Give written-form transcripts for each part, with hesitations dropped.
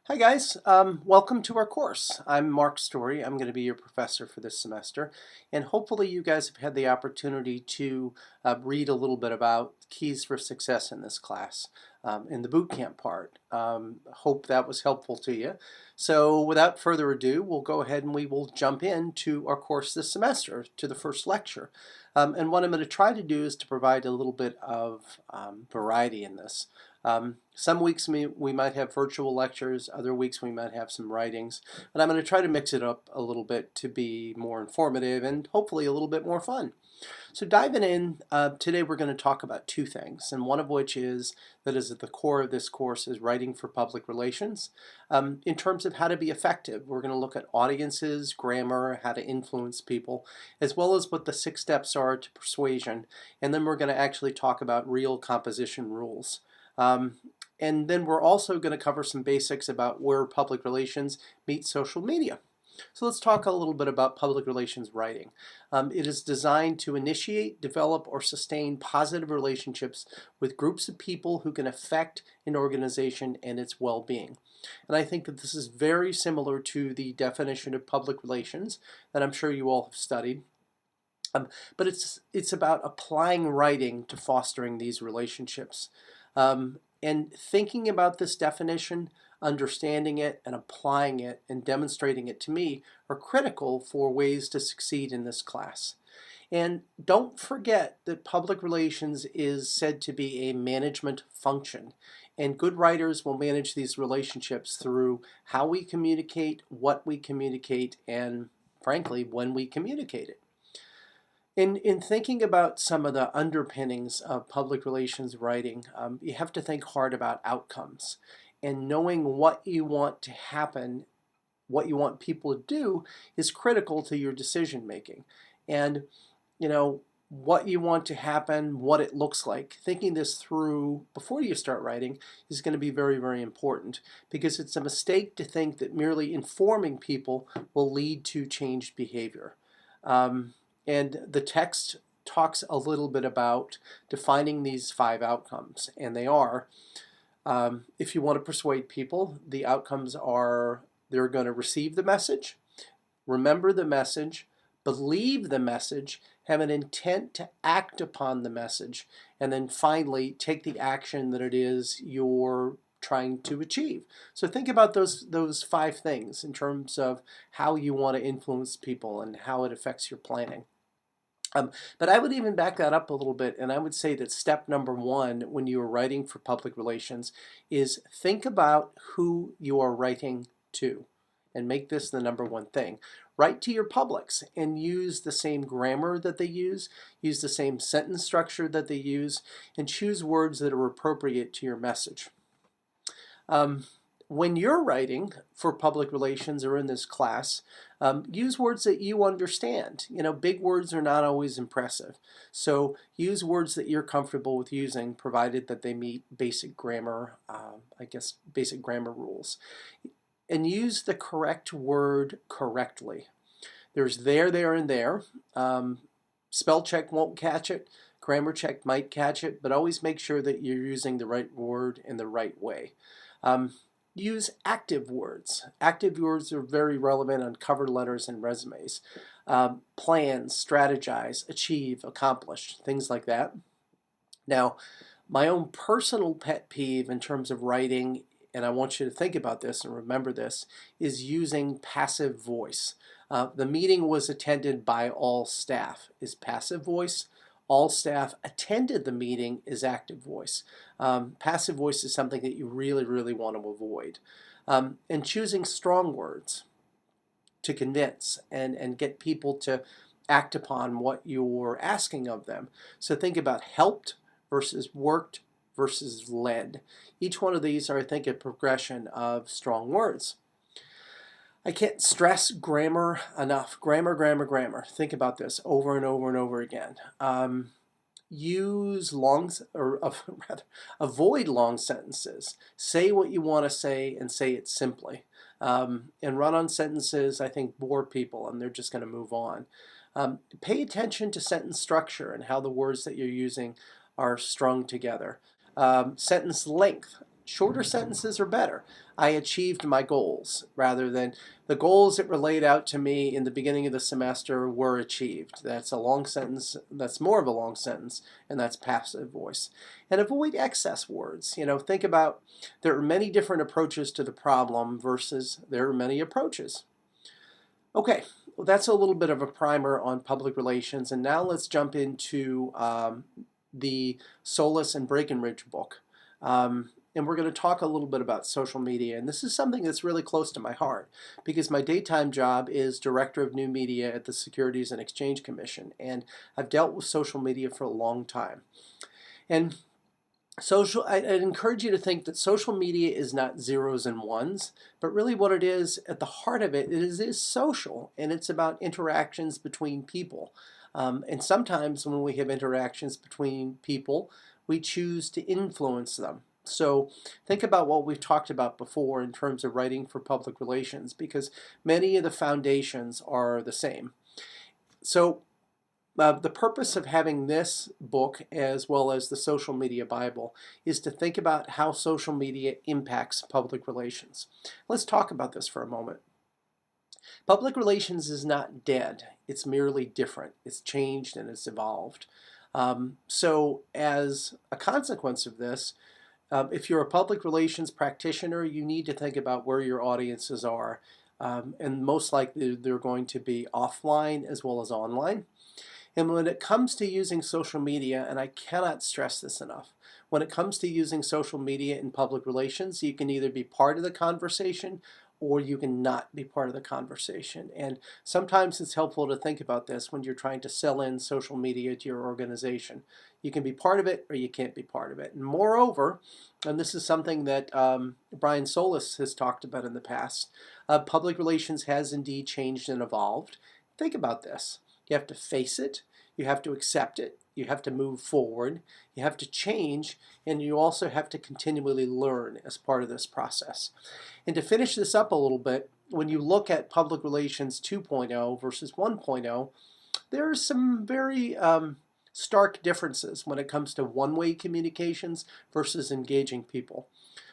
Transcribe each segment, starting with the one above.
Hi guys, welcome to our course. I'm Mark Story. I'm going to be your professor for this semester, and hopefully you guys have had the opportunity to read a little bit about keys for success in this class, in the boot camp part. Hope that was helpful to you. So without further ado, we'll go ahead and we will jump into our course this semester, to the first lecture. And what I'm going to try to do is to provide a little bit of variety in this. Some weeks we might have virtual lectures, other weeks we might have some writings, but I'm going to try to mix it up a little bit to be more informative and hopefully a little bit more fun. So diving in, today we're going to talk about two things, and one of which is that is at the core of this course is writing for public relations. In terms of how to be effective, we're going to look at audiences, grammar, how to influence people, as well as what the 6 steps are to persuasion, and then we're going to actually talk about real composition rules. And then we're also going to cover some basics about where public relations meet social media. So let's talk a little bit about public relations writing. It is designed to initiate, develop, or sustain positive relationships with groups of people who can affect an organization and its well-being. And I think that this is very similar to the definition of public relations that I'm sure you all have studied. But it's about applying writing to fostering these relationships. And thinking about this definition, understanding it, and applying it, and demonstrating it to me are critical for ways to succeed in this class. And don't forget that public relations is said to be a management function. And good writers will manage these relationships through how we communicate, what we communicate, and frankly, when we communicate it. In thinking about some of the underpinnings of public relations writing, you have to think hard about outcomes. And knowing what you want to happen, what you want people to do, is critical to your decision making. And, what you want to happen, what it looks like, thinking this through before you start writing is going to be very, very important, because it's a mistake to think that merely informing people will lead to changed behavior. And the text talks a little bit about defining these 5 outcomes, and they are, if you want to persuade people, the outcomes are they're going to receive the message, remember the message, believe the message, have an intent to act upon the message, and then finally take the action that it is you're trying to achieve. So think about those 5 things in terms of how you want to influence people and how it affects your planning. But I would even back that up a little bit, and I would say that step number 1 when you are writing for public relations is think about who you are writing to, and make this the number 1 thing. Write to your publics and use the same grammar that they use the same sentence structure that they use, and choose words that are appropriate to your message. When you're writing for public relations or in this class, use words that you understand. Big words are not always impressive. So use words that you're comfortable with using, provided that they meet basic grammar, basic grammar rules. And use the correct word correctly. There's there, and there. Spell check won't catch it. Grammar check might catch it, but always make sure that you're using the right word in the right way. Use active words. Active words are very relevant on cover letters and resumes. Plans, strategize, achieve, accomplish, things like that. Now, my own personal pet peeve in terms of writing, and I want you to think about this and remember this, is using passive voice. The meeting was attended by all staff is passive voice. All staff attended the meeting is active voice. Passive voice is something that you really, really want to avoid. And choosing strong words to convince and get people to act upon what you're asking of them. So think about helped versus worked versus led. Each one of these are, I think, a progression of strong words. I can't stress grammar enough. Grammar, grammar, grammar. Think about this over and over and over again. Use avoid long sentences. Say what you want to say and say it simply. And run-on sentences, I think, bore people and they're just going to move on. Pay attention to sentence structure and how the words that you're using are strung together. Sentence length. Shorter sentences are better. I achieved my goals, rather than the goals that were laid out to me in the beginning of the semester were achieved. That's a long sentence. That's more of a long sentence, and that's passive voice. And avoid excess words. Think about, there are many different approaches to the problem versus there are many approaches. Okay, well, that's a little bit of a primer on public relations, and now let's jump into the Solis and Breckenridge book. And we're going to talk a little bit about social media. And this is something that's really close to my heart because my daytime job is Director of New Media at the Securities and Exchange Commission. And I've dealt with social media for a long time. And I'd encourage you to think that social media is not zeros and ones, but really what it is, at the heart of it is social, and it's about interactions between people. And sometimes when we have interactions between people, we choose to influence them. So think about what we've talked about before in terms of writing for public relations, because many of the foundations are the same. So the purpose of having this book, as well as the Social Media Bible, is to think about how social media impacts public relations. Let's talk about this for a moment. Public relations is not dead. It's merely different. It's changed and it's evolved. So as a consequence of this, if you're a public relations practitioner, you need to think about where your audiences are. And most likely they're going to be offline as well as online. And when it comes to using social media, and I cannot stress this enough, when it comes to using social media in public relations, you can either be part of the conversation or you can not be part of the conversation. And sometimes it's helpful to think about this when you're trying to sell in social media to your organization. You can be part of it or you can't be part of it. And moreover, and this is something that Brian Solis has talked about in the past, public relations has indeed changed and evolved. Think about this. You have to face it, you have to accept it, you have to move forward, you have to change, and you also have to continually learn as part of this process. And to finish this up a little bit, when you look at public relations 2.0 versus 1.0, there are some very stark differences when it comes to one-way communications versus engaging people.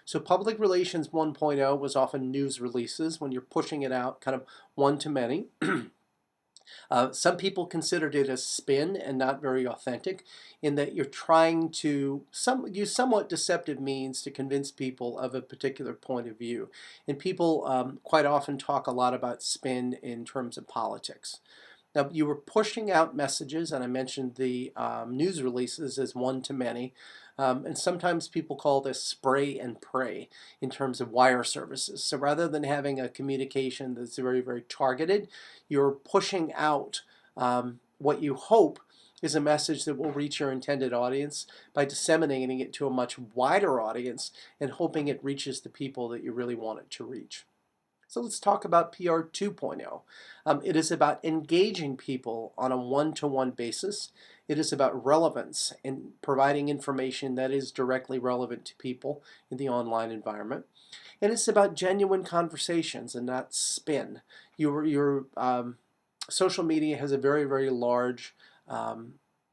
So public relations 1.0 was often news releases when you're pushing it out kind of one-to-many. Some people considered it as spin and not very authentic, in that you're trying to use somewhat deceptive means to convince people of a particular point of view. And people quite often talk a lot about spin in terms of politics. Now, you were pushing out messages, and I mentioned the news releases as one-to-many. And sometimes people call this spray and pray in terms of wire services. So rather than having a communication that's very, very targeted, you're pushing out what you hope is a message that will reach your intended audience by disseminating it to a much wider audience and hoping it reaches the people that you really want it to reach. So let's talk about PR 2.0. It is about engaging people on a one-to-one basis. It is about relevance and providing information that is directly relevant to people in the online environment. And it's about genuine conversations and not spin. Your social media has a very, very large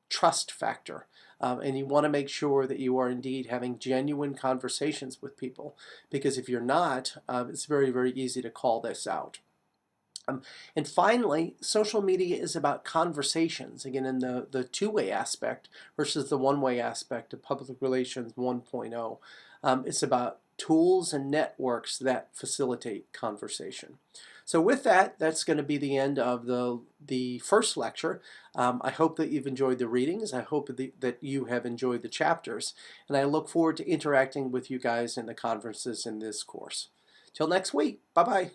trust factor. And you want to make sure that you are indeed having genuine conversations with people, because if you're not, it's very, very easy to call this out. And finally, social media is about conversations, again, in the two-way aspect versus the one-way aspect of public relations 1.0. It's about tools and networks that facilitate conversation. So with that, that's going to be the end of the first lecture. I hope that you've enjoyed the readings. I hope that you have enjoyed the chapters. And I look forward to interacting with you guys in the conferences in this course. Till next week. Bye-bye.